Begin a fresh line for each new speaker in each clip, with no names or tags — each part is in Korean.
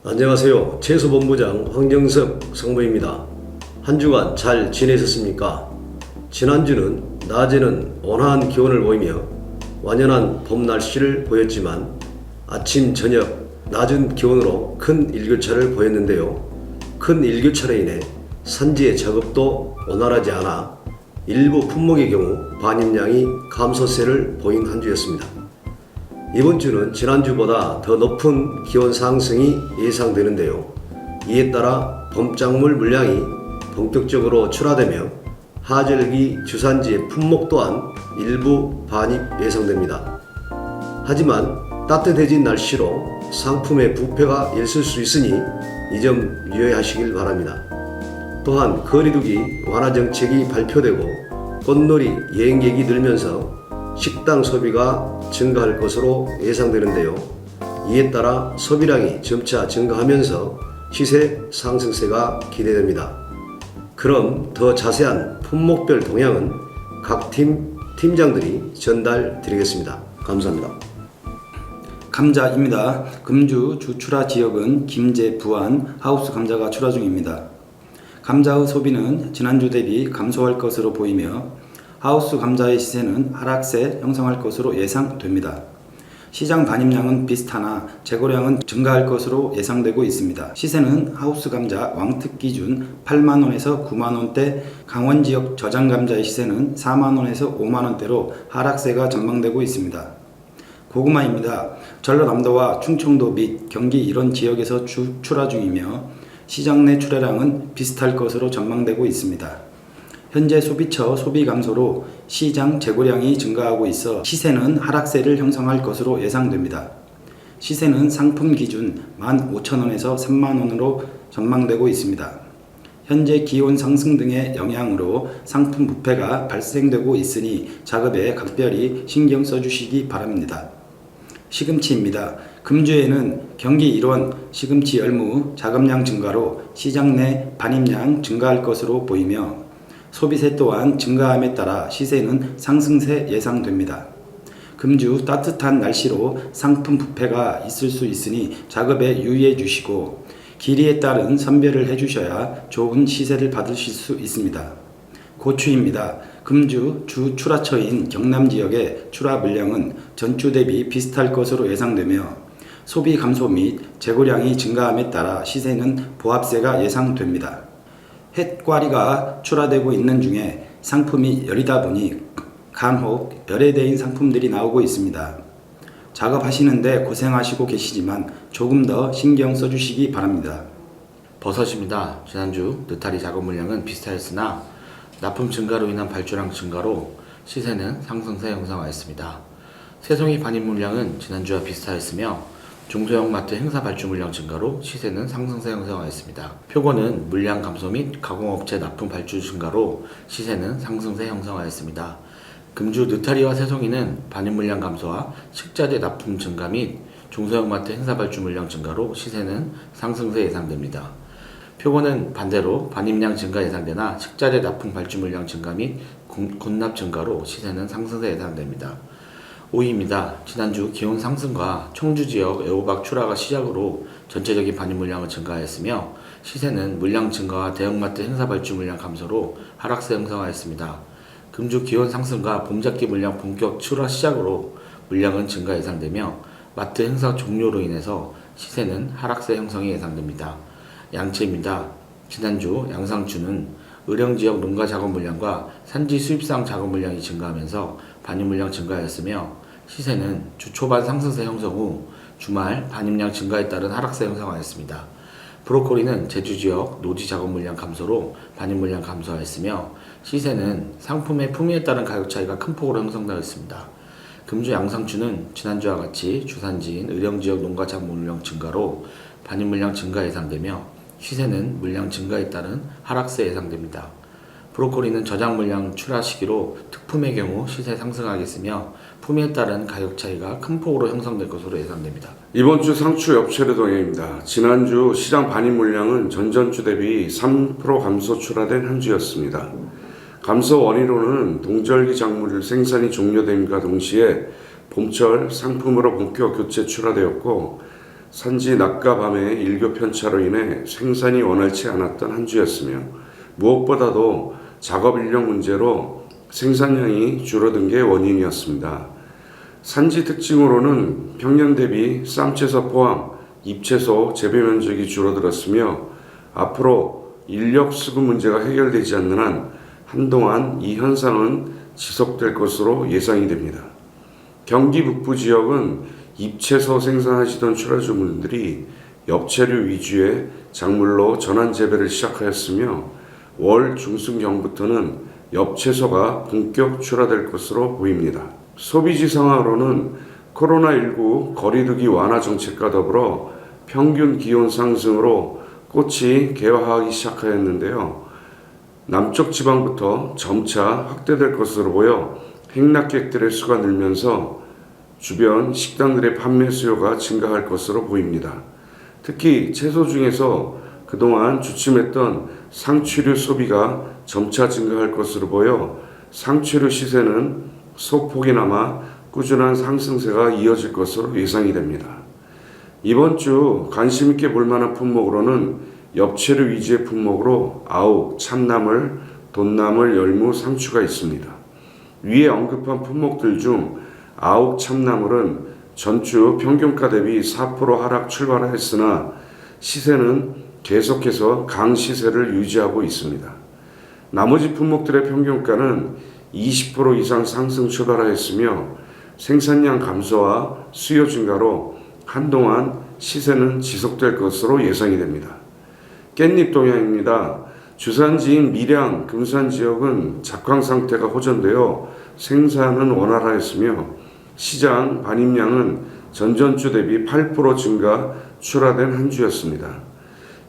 안녕하세요. 채소본부장 황정석 상무입니다. 한 주간 잘 지내셨습니까? 지난주는 낮에는 온화한 기온을 보이며 완연한 봄 날씨를 보였지만 아침 저녁 낮은 기온으로 큰 일교차를 보였는데요. 큰 일교차로 인해 산지의 작업도 원활하지 않아 일부 품목의 경우 반입량이 감소세를 보인 한 주였습니다. 이번 주는 지난주보다 더 높은 기온 상승이 예상되는데요. 이에 따라 봄작물 물량이 본격적으로 출하되며 하절기 주산지의 품목 또한 일부 반입 예상됩니다. 하지만 따뜻해진 날씨로 상품의 부패가 있을 수 있으니 이 점 유의하시길 바랍니다. 또한 거리두기 완화 정책이 발표되고 꽃놀이 여행객이 늘면서 식당 소비가 증가할 것으로 예상되는데요. 이에 따라 소비량이 점차 증가하면서 시세 상승세가 기대됩니다. 그럼 더 자세한 품목별 동향은 각 팀장들이 전달 드리겠습니다. 감사합니다.
감자입니다. 금주 주출하 지역은 김제, 부안, 하우스 감자가 출하 중입니다. 감자의 소비는 지난주 대비 감소할 것으로 보이며 하우스 감자의 시세는 하락세 형성할 것으로 예상됩니다. 시장 반입량은 비슷하나 재고량은 증가할 것으로 예상되고 있습니다. 시세는 하우스 감자 왕특 기준 8만원에서 9만원대, 강원 지역 저장 감자의 시세는 4만원에서 5만원대로 하락세가 전망되고 있습니다. 고구마입니다. 전라남도와 충청도 및 경기 이런 지역에서 출하 중이며 시장 내 출하량은 비슷할 것으로 전망되고 있습니다. 현재 소비처 소비 감소로 시장 재고량이 증가하고 있어 시세는 하락세를 형성할 것으로 예상됩니다. 시세는 상품 기준 15,000원에서 3만원으로 전망되고 있습니다. 현재 기온 상승 등의 영향으로 상품 부패가 발생되고 있으니 작업에 각별히 신경 써주시기 바랍니다. 시금치입니다. 금주에는 경기 일원 시금치 열무 작업량 증가로 시장 내 반입량 증가할 것으로 보이며 소비세 또한 증가함에 따라 시세는 상승세 예상됩니다. 금주 따뜻한 날씨로 상품 부패가 있을 수 있으니 작업에 유의해 주시고 길이에 따른 선별을 해주셔야 좋은 시세를 받으실 수 있습니다. 고추입니다. 금주 주 출하처인 경남 지역의 출하 물량은 전주 대비 비슷할 것으로 예상되며 소비 감소 및 재고량이 증가함에 따라 시세는 보합세가 예상됩니다. 햇과리가 출하되고 있는 중에 상품이 열이다 보니 간혹 열애대인 상품들이 나오고 있습니다. 작업하시는데 고생하시고 계시지만 조금 더 신경 써주시기 바랍니다.
버섯입니다. 지난주 느타리 작업 물량은 비슷하였으나 납품 증가로 인한 발주량 증가로 시세는 상승세 형성하였습니다. 새송이 반입 물량은 지난주와 비슷하였으며 중소형 마트 행사 발주 물량 증가로 시세는 상승세 형성하였습니다. 표고는 물량 감소 및 가공업체 납품 발주 증가로 시세는 상승세 형성하였습니다. 금주 느타리와 새송이는 반입 물량 감소와 식자재 납품 증가 및 중소형 마트 행사 발주 물량 증가로 시세는 상승세 예상됩니다. 표고는 반대로 반입량 증가 예상되나 식자재 납품 발주 물량 증가 및 곤납 증가로 시세는 상승세 예상됩니다. 오이입니다. 지난주 기온 상승과 청주 지역 애호박 출하가 시작으로 전체적인 반입 물량은 증가하였으며 시세는 물량 증가와 대형마트 행사 발주 물량 감소로 하락세 형성하였습니다. 금주 기온 상승과 봄작기 물량 본격 출하 시작으로 물량은 증가 예상되며 마트 행사 종료로 인해서 시세는 하락세 형성이 예상됩니다. 양채입니다. 지난주 양상추는 의령지역 농가 작업 물량과 산지 수입상 작업 물량이 증가하면서 반입 물량 증가하였으며 시세는 주 초반 상승세 형성 후 주말 반입량 증가에 따른 하락세 형성하였습니다. 브로콜리는 제주지역 노지 작업 물량 감소로 반입 물량 감소하였으며 시세는 상품의 품위에 따른 가격 차이가 큰 폭으로 형성되었습니다. 금주 양상추는 지난주와 같이 주산지인 의령지역 농가 작업 물량 증가로 반입 물량 증가 예상되며 시세는 물량 증가에 따른 하락세 예상됩니다. 브로콜리는 저장 물량 출하 시기로 특품의 경우 시세 상승하겠으며 품위에 따른 가격 차이가 큰 폭으로 형성될 것으로 예상됩니다.
이번 주 상추 엽채류 동향입니다. 지난주 시장 반입 물량은 전전주 대비 3% 감소 출하된 한 주였습니다. 감소 원인으로는 동절기 작물 생산이 종료됨과 동시에 봄철 상품으로 본격 교체 출하되었고 산지 낮과 밤의 일교 편차로 인해 생산이 원활치 않았던 한 주였으며 무엇보다도 작업 인력 문제로 생산량이 줄어든 게 원인이었습니다. 산지 특징으로는 평년 대비 쌈채소 포함 잎채소 재배 면적이 줄어들었으며 앞으로 인력 수급 문제가 해결되지 않는 한 한동안 이 현상은 지속될 것으로 예상이 됩니다. 경기 북부 지역은 잎채소 생산하시던 출하주분들이 엽채류 위주의 작물로 전환 재배를 시작하였으며 월 중순경부터는 엽채소가 본격 출하될 것으로 보입니다. 소비지 상황으로는 코로나19 거리두기 완화 정책과 더불어 평균 기온 상승으로 꽃이 개화하기 시작하였는데요. 남쪽 지방부터 점차 확대될 것으로 보여 행락객들의 수가 늘면서 주변 식당들의 판매 수요가 증가할 것으로 보입니다. 특히 채소 중에서 그동안 주춤했던 상추류 소비가 점차 증가할 것으로 보여 상추류 시세는 소폭이나마 꾸준한 상승세가 이어질 것으로 예상이 됩니다. 이번 주 관심 있게 볼 만한 품목으로는 엽채류 위주의 품목으로 아욱, 참나물, 돈나물, 열무, 상추가 있습니다. 위에 언급한 품목들 중 아욱 참나물은 전주 평균가 대비 4% 하락 출발했으나 시세는 계속해서 강시세를 유지하고 있습니다. 나머지 품목들의 평균가는 20% 이상 상승 출발하였으며 생산량 감소와 수요 증가로 한동안 시세는 지속될 것으로 예상이 됩니다. 깻잎 동향입니다. 주산지인 밀양, 금산 지역은 작황 상태가 호전되어 생산은 원활하였으며 시장 반입량은 전전주 대비 8% 증가 출하된 한 주였습니다.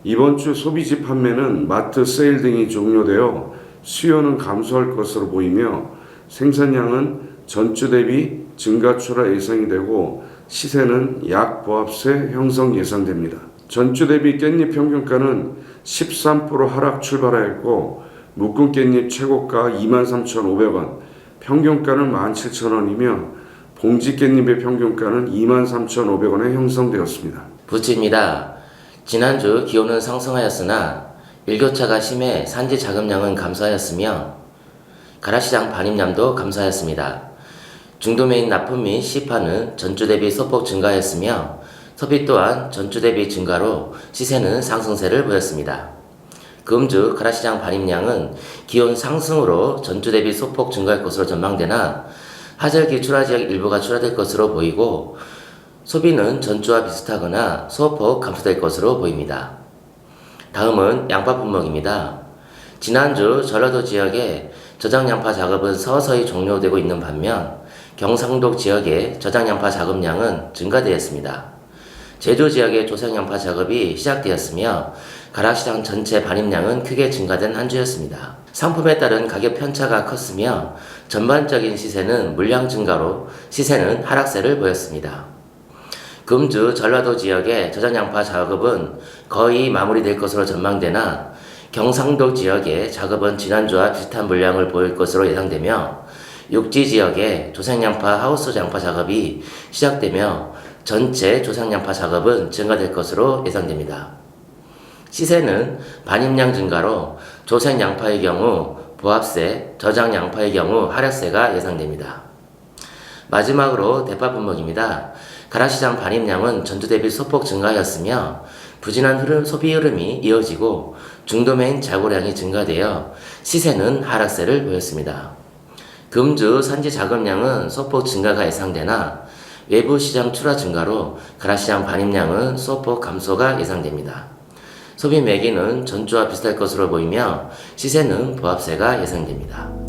이번 주 소비지 판매는 마트 세일 등이 종료되어 수요는 감소할 것으로 보이며 생산량은 전주 대비 증가 출하 예상이 되고 시세는 약 보합세 형성 예상됩니다. 전주 대비 깻잎 평균가는 13% 하락 출발하였고 묶은 깻잎 최고가 23,500원, 평균가는 17,000원이며 봉지 깻잎의 평균가는 23,500원에 형성되었습니다.
부치입니다. 지난주 기온은 상승하였으나 일교차가 심해 산지 자급량은 감소하였으며 가라시장 반입량도 감소하였습니다. 중도매인 납품 및 시파는 전주 대비 소폭 증가하였으며 소비 또한 전주 대비 증가로 시세는 상승세를 보였습니다. 금주 가라시장 반입량은 기온 상승으로 전주 대비 소폭 증가할 것으로 전망되나 하절기 출하 지역 일부가 출하될 것으로 보이고 소비는 전주와 비슷하거나 소폭 감소될 것으로 보입니다. 다음은 양파 품목입니다. 지난주 전라도 지역의 저장 양파 작업은 서서히 종료되고 있는 반면 경상도 지역의 저장 양파 작업량은 증가되었습니다. 제주 지역의 조생 양파 작업이 시작되었으며 가락시장 전체 반입량은 크게 증가된 한 주였습니다. 상품에 따른 가격 편차가 컸으며 전반적인 시세는 물량 증가로 시세는 하락세를 보였습니다. 금주 전라도 지역의 저장 양파 작업은 거의 마무리될 것으로 전망되나 경상도 지역의 작업은 지난주와 비슷한 물량을 보일 것으로 예상되며 육지 지역의 조생양파 하우스 양파 작업이 시작되며 전체 조생양파 작업은 증가될 것으로 예상됩니다. 시세는 반입량 증가로 조생양파의 경우 보합세, 저장양파의 경우 하락세가 예상됩니다. 마지막으로 대파 품목입니다. 가락시장 반입량은 전주 대비 소폭 증가하였으며 부진한 소비 흐름이 이어지고 중도매인 자구량이 증가되어 시세는 하락세를 보였습니다. 금주 산지 자급량은 소폭 증가가 예상되나 외부 시장 출하 증가로 가락시장 반입량은 소폭 감소가 예상됩니다. 소비 매기는 전주와 비슷할 것으로 보이며 시세는 보합세가 예상됩니다.